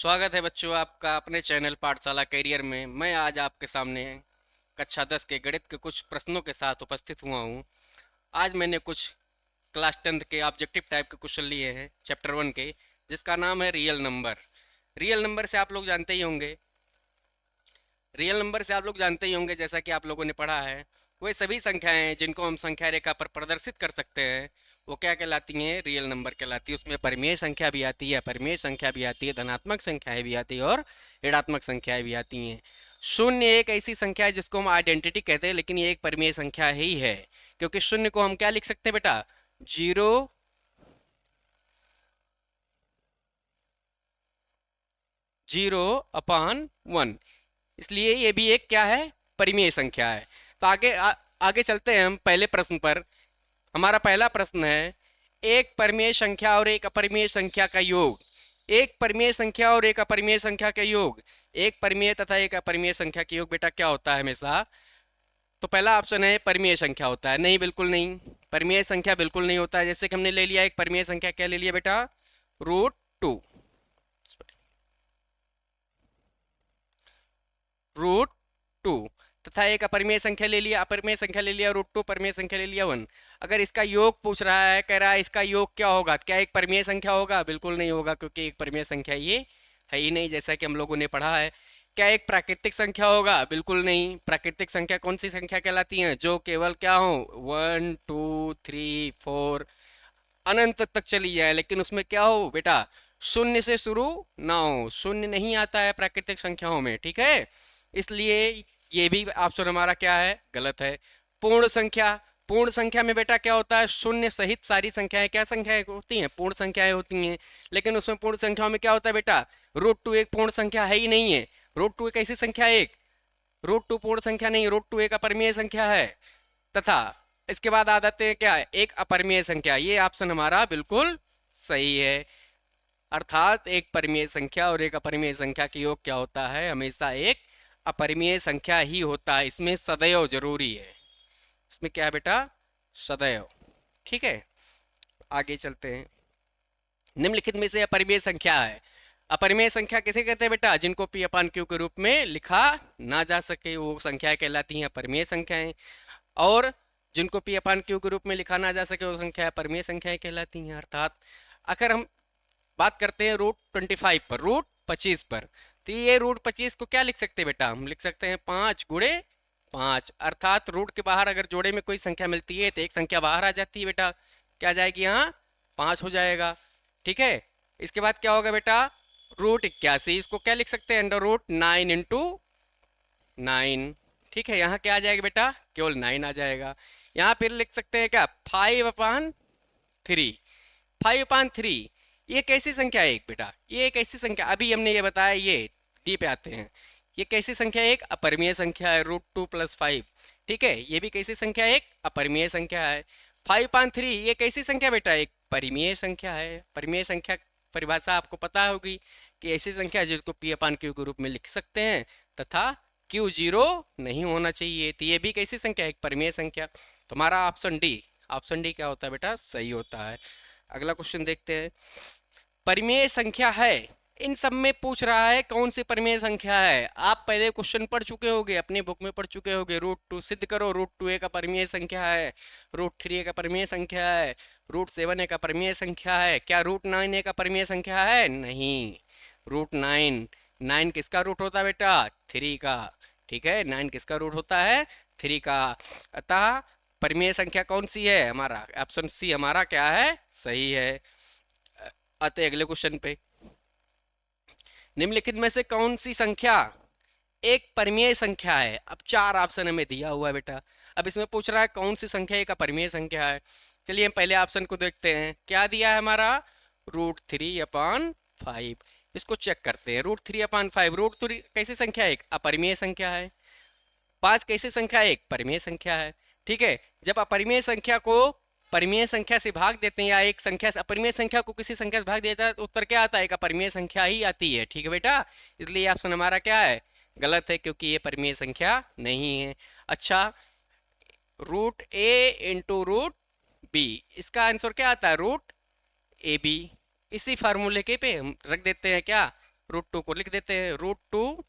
स्वागत है बच्चों आपका अपने चैनल पाठशाला करियर में। मैं आज आपके सामने कक्षा 10 के गणित के कुछ प्रश्नों के साथ उपस्थित हुआ हूँ। आज मैंने कुछ क्लास 10th के ऑब्जेक्टिव टाइप के क्वेश्चन लिए हैं चैप्टर 1 के, जिसका नाम है रियल नंबर। रियल नंबर से आप लोग जानते ही होंगे। रियल नंबर से आप लोग जानते ही होंगे, जैसा कि आप लोगों ने पढ़ा है, वे सभी संख्याएं जिनको हम संख्या रेखा पर प्रदर्शित कर सकते हैं वो क्या कहलाती हैं? रियल नंबर कहलाती है। उसमें परिमेय संख्या भी आती है, अपरिमेय संख्या भी आती है, धनात्मक संख्याएं भी आती है और ऋणात्मक संख्याएं भी आती हैं। शून्य एक ऐसी संख्या है जिसको हम आइडेंटिटी कहते हैं, लेकिन ये एक परिमेय संख्या ही है, क्योंकि शून्य को हम क्या लिख सकते हैं बेटा? 0/1। इसलिए ये भी एक क्या है? परिमेय संख्या है। तो आगे चलते हैं हम पहले प्रश्न पर। हमारा पहला प्रश्न है, एक परिमेय संख्या और एक अपरिमेय संख्या का योग। एक परिमेय संख्या और एक अपरिमेय संख्या का योग, एक परिमेय तथा एक अपरिमेय संख्या का योग बेटा क्या होता है हमेशा? तो पहला ऑप्शन है परिमेय संख्या होता है। नहीं, बिल्कुल नहीं। परिमेय संख्या बिल्कुल नहीं होता है। जैसे कि हमने ले लिया एक परिमेय संख्या, क्या ले लिया बेटा? √2। √2 तथा एक अपरिमेय संख्या ले लिया, अपरिमेय संख्या ले लिया √2, परिमेय संख्या ले लिया 1। अगर इसका योग पूछ रहा है, कह रहा है इसका योग क्या होगा, क्या एक परिमेय संख्या होगा? बिल्कुल नहीं होगा, क्योंकि एक परिमेय संख्या ये है ही नहीं, जैसा कि हम लोगों ने पढ़ा है। क्या एक प्राकृतिक संख्या होगा? बिल्कुल नहीं। प्राकृतिक संख्या कौन सी संख्या कहलाती है? जो केवल क्या हो, 1 2 3 4 अनंत तक चली जाए, लेकिन उसमें क्या हो बेटा? शून्य से शुरू ना हो। शून्य नहीं आता है प्राकृतिक संख्याओं में, ठीक है। इसलिए ये भी ऑप्शन हमारा क्या है? गलत है। पूर्ण संख्या, पूर्ण संख्या में बेटा क्या होता है? शून्य सहित सारी संख्याएं क्या संख्याएं होती हैं? पूर्ण संख्याएं होती हैं। लेकिन उसमें पूर्ण संख्याओं में क्या होता है बेटा? √2 एक पूर्ण संख्या है ही नहीं है। √2 एक ऐसी संख्या है, एक √2 पूर्ण संख्या नहीं, √2 एक अपरिमेय संख्या है। तथा इसके बाद आ जाते हैं क्या? एक अपरिमेय संख्या। ये ऑप्शन हमारा बिल्कुल सही है। अर्थात एक परिमेय संख्या और एक अपरिमेय संख्या का योग क्या होता है? हमेशा एक अपरिमेय संख्या ही होता है। इसमें सदैव जरूरी है। इसमें क्या है बेटा? सदैव। ठीक है, आगे चलते हैं। निम्नलिखित में से अपरिमेय संख्या है। अपरिमेय संख्या किसे कहते हैं बेटा? जिनको P/Q के रूप में लिखा ना जा सके, वो संख्याएं कहलाती हैं अपरिमेय संख्याएं। और जिनको P/Q के रूप में लिखा ना जा सके, वो संख्या परिमेय संख्याएं कहलाती हैं। अर्थात अगर हम बात करते हैं √25 पर, √25 पर, तो ये √25 को क्या लिख सकते हैं बेटा? हम लिख सकते हैं 5 × 5। अर्थात रूट के बाहर अगर जोड़े में कोई संख्या मिलती है तो एक संख्या बाहर आ जाती है बेटा। क्या आ जाएगी? यहाँ 5 हो जाएगा। ठीक है, इसके बाद क्या होगा बेटा? √81, इसको क्या लिख सकते हैं? √9 × 9। ठीक है, यहाँ क्या आ जाएगा बेटा? केवल 9 आ जाएगा। यहाँ फिर लिख सकते हैं क्या? 5/3। 5/3 ये कैसी संख्या है एक बेटा? ये एक ऐसी संख्या, अभी हमने ये बताया, ये डी पे आते हैं। ये कैसी संख्या है? एक अपरिमेय संख्या है, √2 + 5। ठीक है, ये भी कैसी संख्या है? एक अपरिमेय संख्या है। 5/3 ये कैसी संख्या बेटा? एक परिमेय संख्या है। परिमेय संख्या परिभाषा आपको पता होगी कि ऐसी संख्या है जिसको P/Q के रूप में लिख सकते हैं तथा Q 0 नहीं होना चाहिए। तो ये भी कैसी संख्या है? एक परिमेय संख्या। तुम्हारा ऑप्शन डी, ऑप्शन डी क्या होता है बेटा? सही होता है। अगला क्वेश्चन देखते हैं। परिमेय संख्या है, इन सब में पूछ रहा है कौन सी परिमेय संख्या है। आप पहले क्वेश्चन पढ़ चुके होगे, अपने बुक में पढ़ चुके होगे। √2 सिद्ध करो, √2 एक अपरिमेय संख्या है, √3 एक अपरिमेय संख्या है, √7 एक अपरिमेय संख्या है। क्या √9 एक अपरिमेय संख्या है? नहीं। √9, 9 किसका रूट होता है बेटा? 3 का। ठीक है, 9 किसका रूट होता है? 3 का। अतः परिमेय संख्या कौन सी है? हमारा ऑप्शन सी हमारा क्या है? सही है। आते अगले क्वेश्चन पे। निम्नलिखित में से कौन सी संख्या एक परिमेय संख्या है? अब 4 ऑप्शन हमें दिया हुआ है बेटा। अब इसमें पूछ रहा है कौन सी संख्या एक अपरिमेय संख्या है। चलिए हम पहले ऑप्शन को देखते हैं। क्या दिया है हमारा? √3/5। इसको चेक करते हैं। √3/5, √3 कैसी संख्या है? एक अपरिमेय संख्या है। 5 कैसी संख्या है? एक परिमेय संख्या है। ठीक है, जब अपरिमेय संख्या को परिमेय संख्या से भाग देते हैं, या एक संख्या से अपरिमेय संख्या को किसी संख्या से भाग देता है, तो उत्तर क्या आता है? एक अपरिमेय संख्या ही आती है। ठीक है बेटा, इसलिए ऑप्शन हमारा क्या है? गलत है, क्योंकि ये परिमेय संख्या नहीं है। अच्छा, √a × √b, इसका आंसर क्या आता है? √ab। इसी फार्मूले के पे हम रख देते हैं क्या? रूट 2 को लिख देते हैं, रूट 2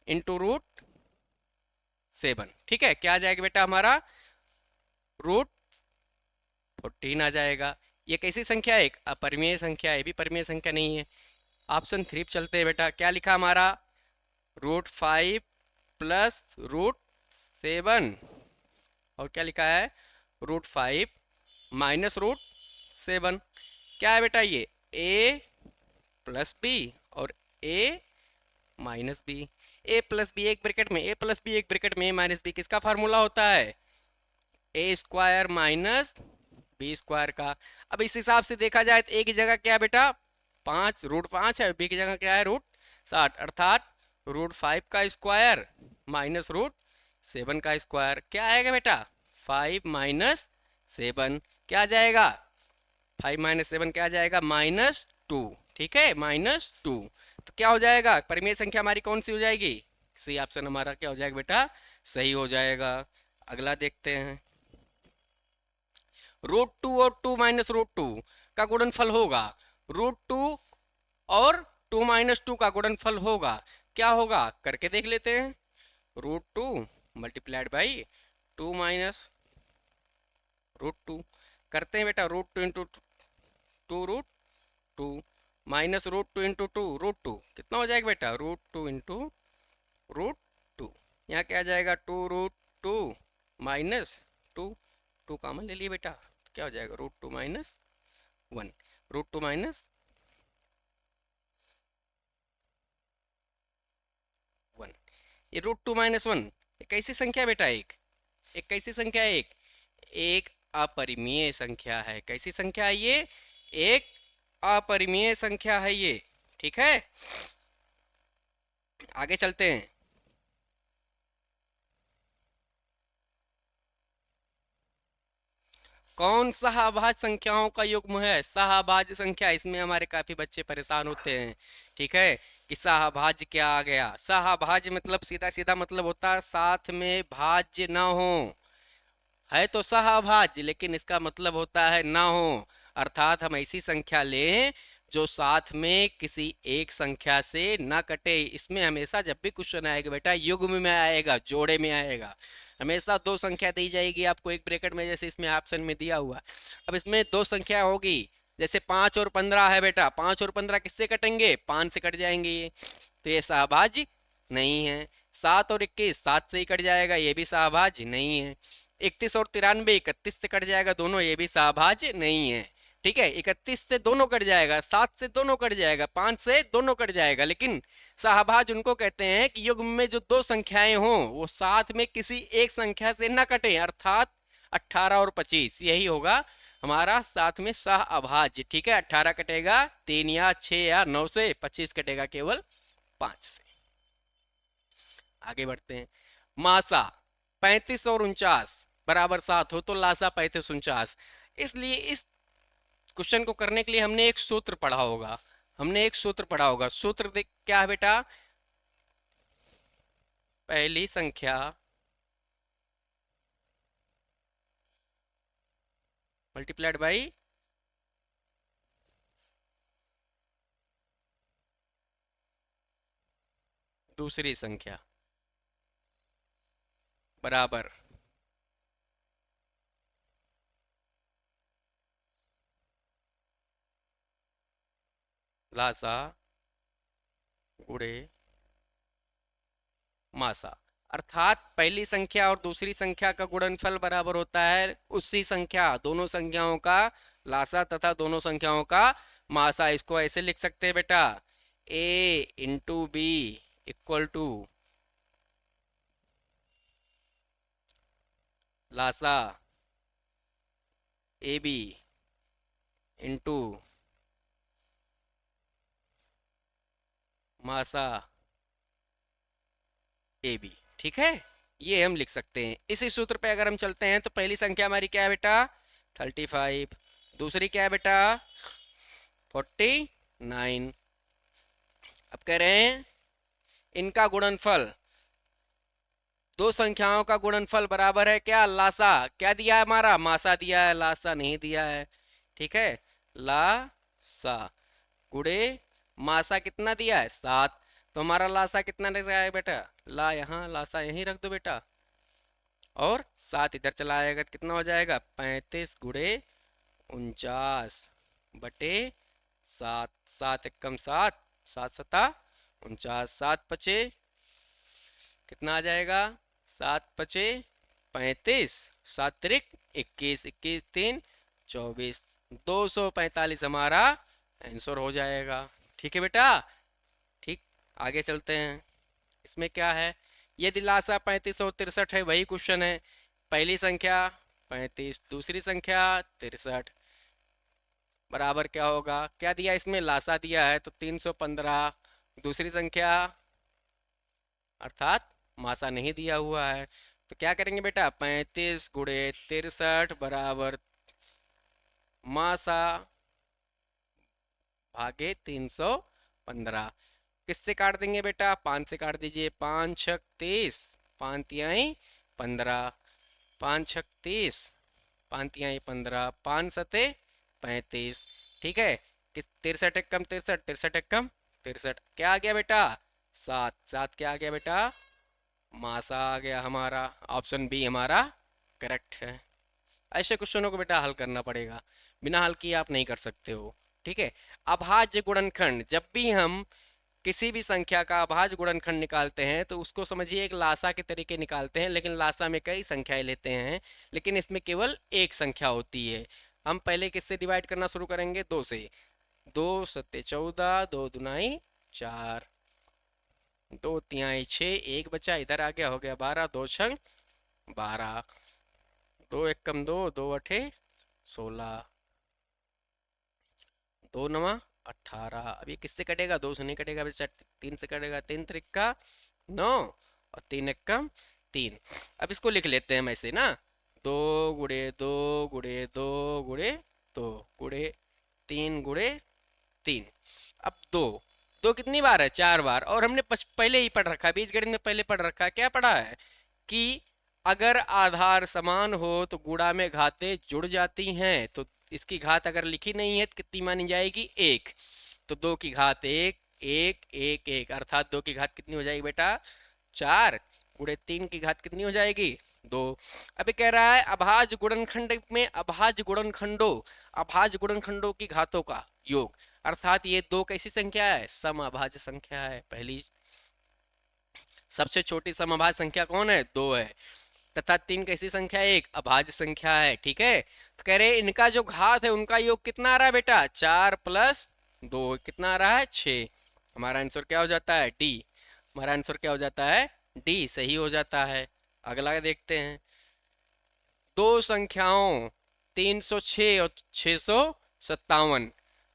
इंटू रूट 7। ठीक है, क्या आ जाएगा बेटा हमारा, रूट 14 आ जाएगा। ये कैसी संख्या है, एक अपरिमेय संख्या है, ये भी परिमेय संख्या नहीं है। ऑप्शन 3 पे चलते हैं बेटा, क्या लिखा हमारा, रूट 5 प्लस रूट 7, और क्या लिखा है, रूट 5 माइनस रूट 7। क्या है बेटा ये, ए प्लस बी और ए माइनस बी। ए प्लस बी एक ब्रैकेट में, ए प्लस बी एक ब्रैकेट में, ए माइनस बी किसका फार्मूला होता है, ए स्क्वायर माइनस बी स्क्वायर का। अब इस हिसाब से देखा जाए तो ए की जगह क्या है बेटा, 5, रूट 5 है, बी की जगह क्या है, रूट 7, अर्थात रूट 5 का स्क्वायर माइनस रूट 7 का स्क्वायर। क्या आएगा बेटा, 5 - 7, क्या आ जाएगा, 5 - 7 क्या आ जाएगा, -2। ठीक है, -2। तो क्या हो जाएगा, परिमेय संख्या हमारी कौन सी हो जाएगी, सी ऑप्शन हमारा क्या हो जाएगा बेटा, सही हो जाएगा। अगला देखते हैं, रूट 2 और 2 - रूट 2 का गुणनफल होगा, रूट 2 और 2 - 2 का गुणनफल होगा, क्या होगा करके देख लेते हैं। रूट 2 मल्टीप्लाइड बाई 2 - रूट 2 करते हैं बेटा, root 2 into 2 root 2 minus root 2 into 2 root 2 कितना हो जाएगा बेटा, रूट 2 इंटू रूट 2। यहाँ क्या आ जाएगा, 2 रूट 2 माइनस 2 कॉमन ले लिए बेटा, तो क्या हो जाएगा, रूट 2 - 1, रूट 2 - 1। ये रूट 2 - 1 ये कैसी संख्या है बेटा, एक कैसी संख्या है, एक अपरिमेय संख्या है। कैसी संख्या है ये, एक अपरिमेय संख्या है ये। ठीक है, आगे चलते हैं। कौन सहअभाज्य संख्याओं का युग्म है, सहअभाज्य संख्या, इसमें हमारे काफी बच्चे परेशान होते हैं। ठीक है, कि सहअभाज्य क्या आ गया, सहअभाज्य मतलब सीधा सीधा मतलब होता है साथ में भाज्य न हो, है तो सहअभाज्य लेकिन इसका मतलब होता है ना हो, अर्थात हम ऐसी संख्या लें जो साथ में किसी एक संख्या से ना कटे। इसमें हमेशा जब भी क्वेश्चन आएगा बेटा युग्म में आएगा, जोड़े में आएगा। हमेशा दो संख्या दी जाएगी आपको एक ब्रैकेट में, जैसे इसमें ऑप्शन में दिया हुआ। अब इसमें दो संख्या होगी, जैसे 5 और 15 है बेटा, 5 और 15 किससे कटेंगे, 5 से कट जाएंगे ये, तो ये सहभाज्य नहीं है। 7 और 21 7 से ही कट जाएगा, ये भी सहभाज्य नहीं है। 31 और 93 31 से कट जाएगा दोनों, ये भी सहभाज्य नहीं है। ठीक है, 31 से दोनों कट जाएगा, 7 से दोनों कट जाएगा, 5 से दोनों कट जाएगा, लेकिन सहभाज्य उनको कहते हैं कि युग्म में जो दो संख्याएं हों वो साथ में किसी एक संख्या से न कटे, अर्थात 18 और 25 यही होगा हमारा साथ में सहअभाज्य। ठीक है, 18 कटेगा 3 या 6 या 9 से, 25 कटेगा केवल 5 से। आगे बढ़ते हैं, मासा 35 और 49 बराबर 7 हो तो लासा 35 49। इसलिए इस क्वेश्चन को करने के लिए हमने एक सूत्र पढ़ा होगा, सूत्र देख क्या है बेटा, पहली संख्या मल्टीप्लाइड बाई दूसरी संख्या बराबर लासा गुणे मासा। अर्थात पहली संख्या और दूसरी संख्या का गुणनफल बराबर होता है उसी संख्या, दोनों संख्याओं का लासा तथा दोनों संख्याओं का मासा। इसको ऐसे लिख सकते हैं बेटा, a into b equal to लासा ए बी इंटू मासा ए बी। ठीक है, ये हम लिख सकते हैं। इसी सूत्र पे अगर हम चलते हैं तो पहली संख्या हमारी क्या है बेटा 35, दूसरी क्या है बेटा 49। अब कह रहे हैं इनका गुणनफल, दो संख्याओं का गुणनफल बराबर है क्या लासा, क्या दिया है हमारा मासा दिया है, लासा नहीं दिया है। ठीक है, लासा गुणे मासा कितना दिया है 7, तो हमारा लासा कितना रह है बेटा, ला यहाँ लासा यहीं रख दो बेटा, और 7 इधर चला आएगा, कितना हो जाएगा 35 गुड़े 49 बटे 7, 7 एकम 7, 7 सता 49, 7 पचे कितना आ जाएगा, 7 पचे 35, 7 त्रिक 21, 21 3 24, 245 हमारा आंसर हो जाएगा। ठीक है बेटा, ठीक, आगे चलते हैं। इसमें क्या है, ये दिलासा 35 और 63 है, वही क्वेश्चन है। पहली संख्या 35, दूसरी संख्या 63, बराबर क्या होगा, क्या दिया इसमें, लासा दिया है तो 315, दूसरी संख्या अर्थात मासा नहीं दिया हुआ है, तो क्या करेंगे बेटा, 35 गुड़े 63 बराबर मासा भागे 315, किससे काट देंगे बेटा, 5 से काट दीजिए, 5 छक 30, 5 तिहाई 15, 5 छक 30, 5 तिहाई 15, 5 सते 35, ठीक है, किस 63 एकम 63, 63 एकम 63, क्या आ गया बेटा 7, 7 क्या आ गया बेटा, मासा आ गया हमारा, ऑप्शन बी हमारा करेक्ट है। ऐसे क्वेश्चनों को बेटा हल करना पड़ेगा, बिना हल किए आप नहीं कर सकते हो। ठीक है, अभाज्य गुणनखंड, जब भी हम किसी भी संख्या का अभाज्य गुणनखंड निकालते हैं तो उसको समझिए एक लासा के तरीके निकालते हैं, लेकिन लासा में कई संख्याएं लेते हैं, लेकिन इसमें केवल एक संख्या होती है। हम पहले किससे डिवाइड करना शुरू करेंगे, 2 से, 2 सत्ते 14, 2 दुनाई 4, 2 तिहाई 6, एक बचा इधर आ गया, हो गया 12, 2 छंग 12, 2 एकम 2, 2 अठे 16, 2 नवा 18, अब ये किससे कटेगा, 2 से नहीं कटेगा बच्चा, 3 से कटेगा, 3 त्रिका 9 और 3 एकम 3। अब इसको लिख लेते हैं हम ऐसे ना, 2 गुड़े 2 गुड़े 2 गुड़े 2 गुड़े 3 गुड़े 3, अब 2, 2 कितनी बार है, 4 बार, और हमने पहले ही पढ़ रखा है, बीजगणित में पहले पढ़ रखा है, क्या पढ़ा है कि अगर आधार समान हो तो गुणा में घातें जुड़ जाती हैं, तो इसकी घात अगर लिखी नहीं है तो कितनी मानी जाएगी, 1, तो 2 की घात 1 1 1 1, अर्थात 2 की घात कितनी हो जाएगी बेटा 4, गुणे 3 की घात कितनी हो जाएगी 2। अभी कह रहा है अभाज्य गुणनखंड में अभाज्य गुणनखंडों की घातों का योग, अर्थात ये 2 कैसी संख्या है, समअभाज्य संख्या है। पहली सबसे छोटी समअभाज्य संख्या कौन है, 2 है, तथा 3 कैसी संख्या है, एक अभाज्य संख्या है। ठीक है, तो कह रहे इनका जो घात है उनका योग कितना आ रहा है बेटा, 4 प्लस 2 कितना आ रहा है 6, हमारा आंसर क्या हो जाता है डी, हमारा आंसर क्या हो जाता है डी, सही हो जाता है। अगला देखते हैं, दो संख्याओं 306 और 657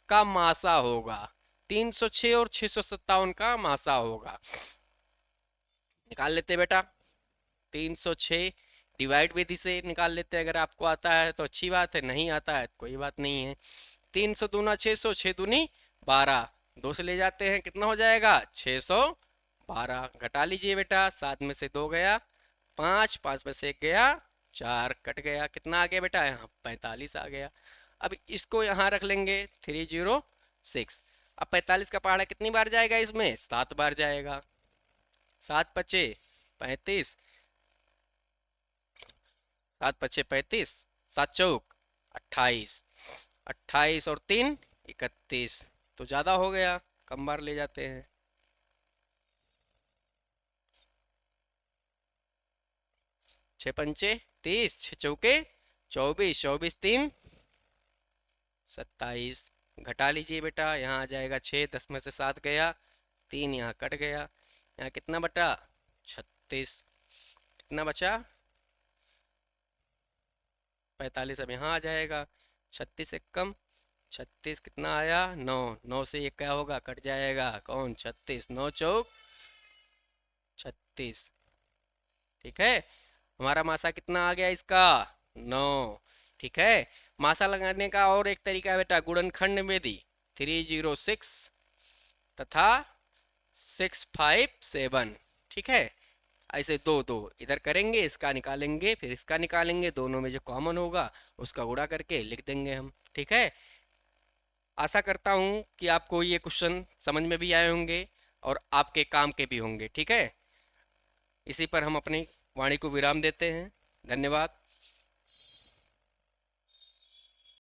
का मासा होगा, 306 और 657 का मासा होगा, निकाल लेते हैं बेटा। 306 डिवाइड विधि से निकाल लेते हैं, अगर आपको आता है तो अच्छी बात है, नहीं आता है तो कोई बात नहीं है। 300 दूना 600, 6 दूनी 12, 2 से ले जाते हैं, कितना हो जाएगा 612, घटा लीजिए बेटा, 7 में से 2 गया 5, 5 में से 1 गया 4, कट गया, कितना आ गया बेटा यहाँ 45 आ गया। अब इसको यहाँ रख लेंगे 306, अब 45 का पहाड़ा कितनी बार जाएगा इसमें, 7 बार जाएगा, 7 पचे 35, 7 पचे 35, 7 चौक 28, 28 और 3 31, तो ज्यादा हो गया, कम बार ले जाते हैं। 6 पंचे 30, 6 चौके 24, 24 3 27, घटा लीजिए बेटा, यहाँ आ जाएगा 6, 10 में से 7 गया, 3 यहाँ कट गया, यहाँ कितना बटा 36, कितना बचा 45, अब यहाँ आ जाएगा 36 एक कम 36, कितना आया 9, 9 से ये क्या होगा कट जाएगा, कौन 36, 9 चौक 36। ठीक है, हमारा मासा कितना आ गया इसका 9। ठीक है, मासा लगाने का और एक तरीका है बेटा, गुणनखंड विधि 306 तथा 657। ठीक है, ऐसे दो दो इधर करेंगे, इसका निकालेंगे फिर इसका निकालेंगे, दोनों में जो कॉमन होगा उसका गुणा करके लिख देंगे हम। ठीक है, आशा करता हूँ कि आपको ये क्वेश्चन समझ में भी आए होंगे और आपके काम के भी होंगे। ठीक है, इसी पर हम अपनी वाणी को विराम देते हैं। धन्यवाद।